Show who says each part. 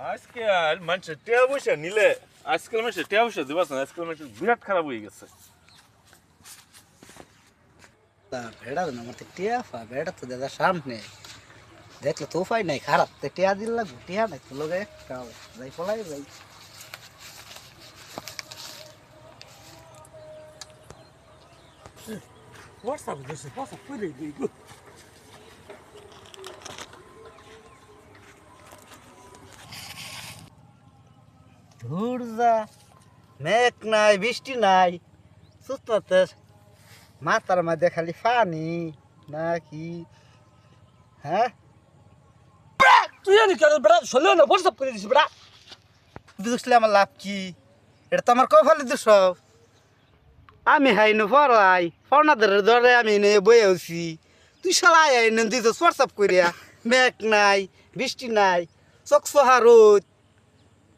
Speaker 1: আজকাল মানুষের টিয়া পয়সা নিলে আজকাল মানুষের টিয়া পয়সা দিবাস না আজকাল মানুষের বিরাট খারাপ হয়ে গেছে।
Speaker 2: ভেড়া না আমার টিয়া ফা ভেড়া তো দাদা সামনে দেখলে তো উপায় নাই খারাপ তো টিয়া দিল লাগবে টিয়া নাই তো লোক একটা যাই পলাই যাই
Speaker 3: WhatsApp দিছে WhatsApp কইলে দিই গো
Speaker 2: ধুর যা মেঘ নাই বৃষ্টি নাই সুততে মাথার মধ্যে খালি পানি নাকি হ্যাঁ
Speaker 3: তুই জানি কেন বড় চলে না WhatsApp করে দিছিস বড়
Speaker 2: দুসলে আমার লাভ কি এটা তো আমার কপালে দোষ আমি হাইনো পড়াই ফর্নাদের ধরে আমি এনে বয়ে আছি তুই শালা এনে দিত হোয়াটসঅ্যাপ করিয়া মেঘ নাই বৃষ্টি নাই চকচহা রোদ